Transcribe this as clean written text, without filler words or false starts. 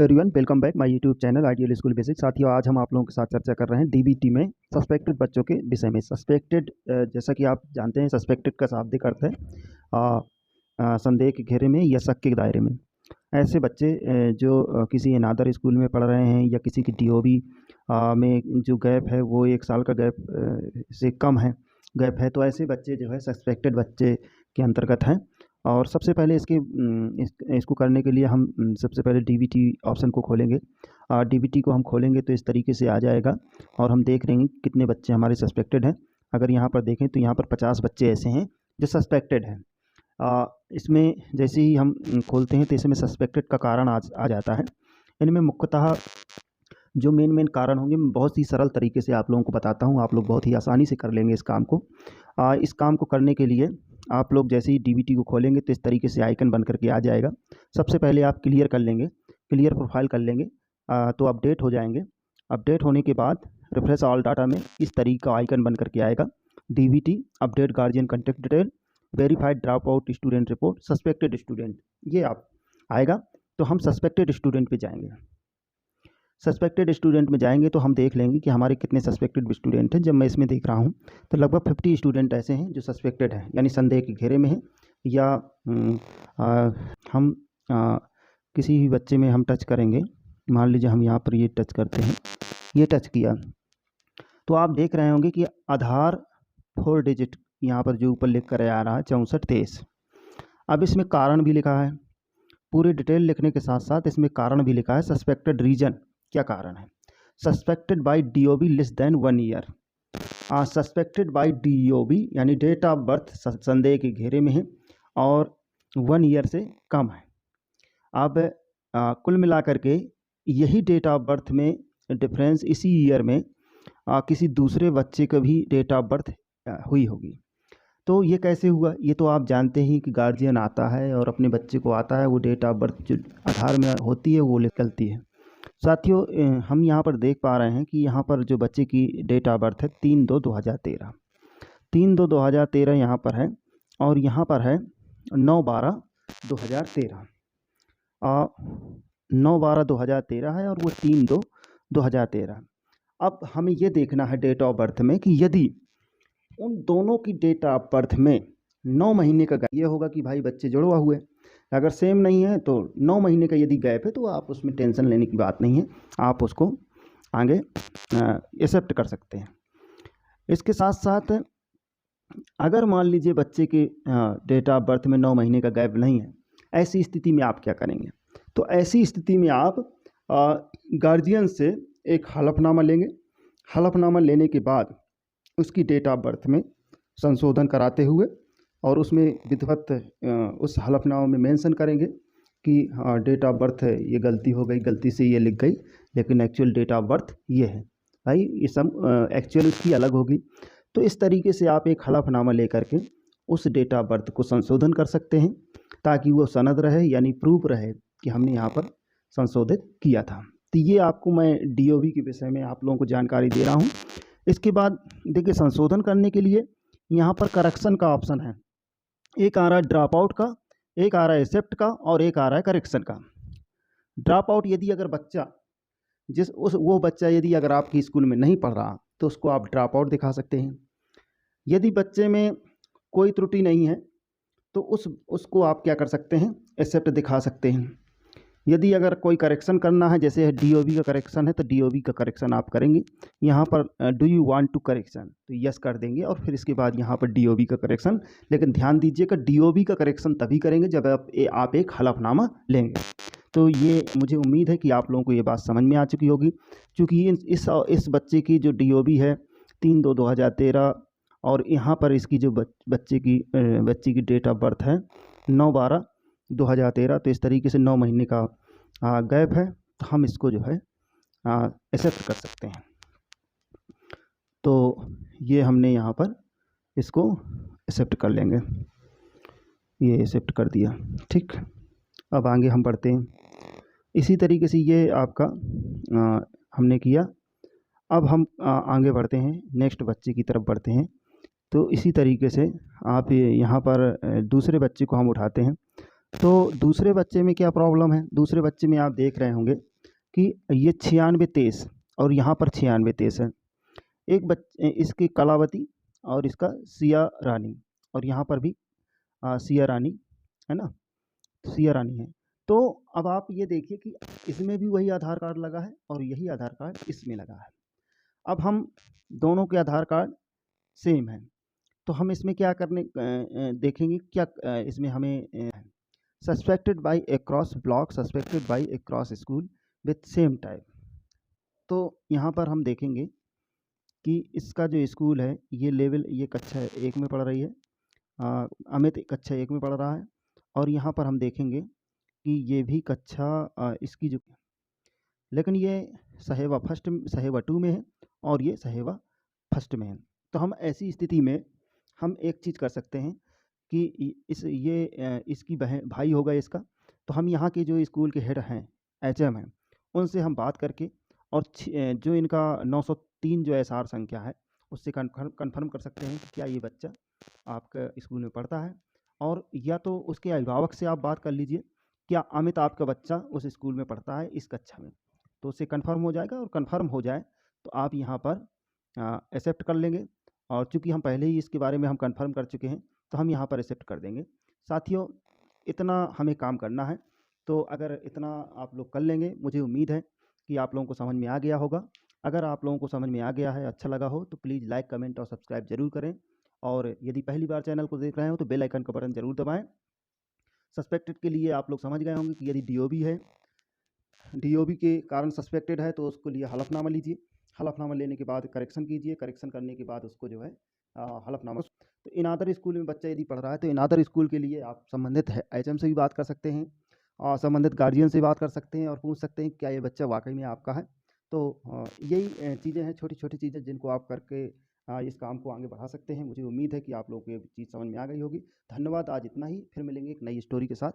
Everyone, welcome back my YouTube channel ideal school basics. साथियों, आज हम आप लोगों के साथ चर्चा कर रहे हैं डीबीटी में सस्पेक्टेड बच्चों के विषय में। सस्पेक्टेड, जैसा कि आप जानते हैं, सस्पेक्टेड का शाब्दिक अर्थ है संदेह के घेरे में या शक के दायरे में। ऐसे बच्चे जो किसी अनादर स्कूल में पढ़ रहे हैं या किसी की डीओबी में जो गैप है वो 1 साल का गैप से कम है गैप है, तो ऐसे बच्चे जो है सस्पेक्टेड बच्चे के अंतर्गत हैं। और सबसे पहले इसको करने के लिए हम सबसे पहले डीबीटी ऑप्शन को खोलेंगे। डीबीटी को हम खोलेंगे तो इस तरीके से आ जाएगा और हम देख लेंगे कितने बच्चे हमारे सस्पेक्टेड हैं। अगर यहाँ पर देखें तो यहाँ पर 50 बच्चे ऐसे हैं जो सस्पेक्टेड हैं। इसमें जैसे ही हम खोलते हैं तो इसमें सस्पेक्टेड का कारण आ जाता है। इनमें मुख्यतः जो मेन कारण होंगे, मैं बहुत ही सरल तरीके से आप लोगों को बताता हूँ, आप लोग बहुत ही आसानी से कर लेंगे इस काम को। इस काम को करने के लिए आप लोग जैसे ही डीबीटी को खोलेंगे तो इस तरीके से आइकन बन करके आ जाएगा। सबसे पहले आप क्लियर कर लेंगे, क्लियर प्रोफाइल कर लेंगे तो अपडेट हो जाएंगे। अपडेट होने के बाद रिफ्रेश ऑल डाटा में इस तरीके का आइकन बन करके आएगा, DBT update guardian contact detail verified drop out student report suspected student, ये आप आएगा। तो हम सस्पेक्टेड स्टूडेंट पे जाएंगे। सस्पेक्टेड स्टूडेंट में जाएंगे तो हम देख लेंगे कि हमारे कितने सस्पेक्टेड स्टूडेंट हैं। जब मैं इसमें देख रहा हूँ तो लगभग 50 स्टूडेंट ऐसे हैं जो सस्पेक्टेड हैं, यानी संदेह के घेरे में हैं। या हम किसी भी बच्चे में हम टच करेंगे, मान लीजिए हम यहाँ पर ये टच करते हैं, ये टच किया तो आप देख रहे होंगे कि आधार 4 डिजिट यहाँ पर जो ऊपर लिख कर आ रहा है 6423। अब इसमें कारण भी लिखा है, पूरी डिटेल लिखने के साथ साथ इसमें कारण भी लिखा है। सस्पेक्टेड रीजन, क्या कारण है? Suspected by DOB less than 1 year. Suspected by DOB यानी डेट ऑफ बर्थ संदेह के घेरे में है और 1 ईयर से कम है। अब कुल मिलाकर के यही डेट ऑफ बर्थ में डिफरेंस इसी ईयर में किसी दूसरे बच्चे का भी डेट ऑफ बर्थ हुई होगी। तो ये कैसे हुआ? ये तो आप जानते हैं कि गार्जियन आता है और अपने बच्चे को आता है, वो डेट ऑफ बर्थ जो आधार में होती है वो निकलती है। साथियों, हम यहाँ पर देख पा रहे हैं कि यहाँ पर जो बच्चे की डेट ऑफ बर्थ है 3/2/2013, 3/2/2013 यहाँ पर है और यहाँ पर है 9/12/2013। 9/12/2013 है और वो 3/2/2013। अब हमें ये देखना है डेट ऑफ बर्थ में कि यदि उन दोनों की डेट ऑफ बर्थ में 9 महीने का गैप, ये होगा कि भाई बच्चे जुड़वा हुए। अगर सेम नहीं है तो 9 महीने का यदि गैप है तो आप उसमें टेंशन लेने की बात नहीं है, आप उसको आगे एक्सेप्ट कर सकते हैं। इसके साथ साथ अगर मान लीजिए बच्चे के डेट ऑफ बर्थ में 9 महीने का गैप नहीं है, ऐसी स्थिति में आप क्या करेंगे? तो ऐसी स्थिति में आप गार्जियन से एक हलफनामा लेंगे। हलफनामा लेने के बाद उसकी डेट ऑफ बर्थ में संशोधन कराते हुए और उसमें विधिवत उस हलफनामे में मेंशन करेंगे कि हाँ डेट ऑफ बर्थ है, ये गलती हो गई, गलती से ये लिख गई, लेकिन एक्चुअल डेट ऑफ बर्थ ये है भाई, ये सब एक्चुअल उसकी अलग होगी। तो इस तरीके से आप एक हलफनामा लेकर के उस डेट ऑफ बर्थ को संशोधन कर सकते हैं ताकि वो सनद रहे, यानी प्रूफ रहे कि हमने यहाँ पर संशोधित किया था। तो ये आपको मैं डीओबी के विषय में आप लोगों को जानकारी दे रहा हूँ। इसके बाद देखिए, संशोधन करने के लिए यहाँ पर करेक्शन का ऑप्शन है। एक आ रहा है ड्रॉप आउट का, एक आ रहा है एक्सेप्ट का और एक आ रहा है करेक्शन का। ड्रॉप आउट, यदि अगर बच्चा वो बच्चा यदि अगर आपकी स्कूल में नहीं पढ़ रहा तो उसको आप ड्रॉप आउट दिखा सकते हैं। यदि बच्चे में कोई त्रुटि नहीं है तो उसको आप क्या कर सकते हैं? एक्सेप्ट दिखा सकते हैं। यदि अगर कोई करेक्शन करना है, जैसे डीओबी का करेक्शन है, तो डीओबी का करेक्शन आप करेंगे। यहाँ पर do you want to correction, तो यस कर देंगे और फिर इसके बाद यहाँ पर डीओबी का करेक्शन। लेकिन ध्यान दीजिएगा, डीओबी का करेक्शन तभी करेंगे जब आप एक हलफनामा लेंगे। तो ये मुझे उम्मीद है कि आप लोगों को ये बात समझ में आ चुकी होगी, क्योंकि इस बच्चे की जो डीओबी है 3/2/2013 और यहाँ पर इसकी जो बच्चे की डेट ऑफ बर्थ है 9/12/2013, तो इस तरीके से 9 महीने का गैप है, तो हम इसको जो है एक्सेप्ट कर सकते हैं। तो ये हमने यहाँ पर इसको एक्सेप्ट कर लेंगे, ये एक्सेप्ट कर दिया, ठीक। अब आगे हम बढ़ते हैं। इसी तरीके से ये आपका हमने किया। अब हम आगे बढ़ते हैं, नेक्स्ट बच्चे की तरफ बढ़ते हैं। तो इसी तरीके से आप यहाँ पर दूसरे बच्चे को हम उठाते हैं। तो दूसरे बच्चे में क्या प्रॉब्लम है? दूसरे बच्चे में आप देख रहे होंगे कि ये 96-23 और यहाँ पर 96-23 है। एक इसकी कलावती और इसका सिया रानी, और यहाँ पर भी सिया रानी है ना, सिया रानी है। तो अब आप ये देखिए कि इसमें भी वही आधार कार्ड लगा है और यही आधार कार्ड इसमें लगा है। अब हम दोनों के आधार कार्ड सेम हैं, तो हम इसमें क्या करने देखेंगे क्या इसमें हमें suspected by across block, suspected by across school with same type. तो यहाँ पर हम देखेंगे कि इसका जो स्कूल है ये लेवल, ये कक्षा 1 में पढ़ रही है, अमित कक्षा 1 में पढ़ रहा है, और यहाँ पर हम देखेंगे कि ये भी कक्षा इसकी जो, लेकिन ये सहेवा 2 में है और ये सहेवा फर्स्ट में है। तो हम ऐसी स्थिति में हम एक चीज़ कर सकते हैं कि इसकी बहन भाई होगा इसका, तो हम यहाँ के जो स्कूल के हेड हैं, एचएम हैं, उनसे हम बात करके और जो इनका 903 जो एसआर संख्या है उससे कन्फर्म कर सकते हैं कि क्या ये बच्चा आपका स्कूल में पढ़ता है, और या तो उसके अभिभावक से आप बात कर लीजिए, क्या अमित आपका बच्चा उस स्कूल में पढ़ता है इस कक्षा में, तो उससे कन्फर्म हो जाएगा, और कन्फर्म हो जाए तो आप यहाँ पर एक्सेप्ट कर लेंगे, और चूँकि हम पहले ही इसके बारे में हम कन्फर्म कर चुके हैं तो हम यहाँ पर एक्सेप्ट कर देंगे। साथियों, इतना हमें काम करना है, तो अगर इतना आप लोग कर लेंगे, मुझे उम्मीद है कि आप लोगों को समझ में आ गया होगा। अगर आप लोगों को समझ में आ गया है, अच्छा लगा हो, तो प्लीज़ लाइक, कमेंट और सब्सक्राइब ज़रूर करें, और यदि पहली बार चैनल को देख रहे हो तो बेल आइकन का बटन ज़रूर दबाएँ। सस्पेक्टेड के लिए आप लोग समझ गए होंगे कि यदि डीओबी है, डीओबी के कारण सस्पेक्टेड है, तो उसको लिए हलफनामा लीजिए, हलफनामा लेने के बाद करेक्शन कीजिए, करेक्शन करने के बाद उसको जो है हलफनामा। तो इन अदर स्कूल में बच्चा यदि पढ़ रहा है तो इन अदर स्कूल के लिए आप संबंधित एचएम से भी बात कर सकते हैं, और संबंधित गार्जियन से बात कर सकते हैं और पूछ सकते हैं क्या ये बच्चा वाकई में आपका है। तो यही चीज़ें हैं, छोटी छोटी चीज़ें जिनको आप करके इस काम को आगे बढ़ा सकते हैं। मुझे उम्मीद है कि आप लोगों को ये चीज़ समझ में आ गई होगी। धन्यवाद, आज इतना ही, फिर मिलेंगे एक नई स्टोरी के साथ।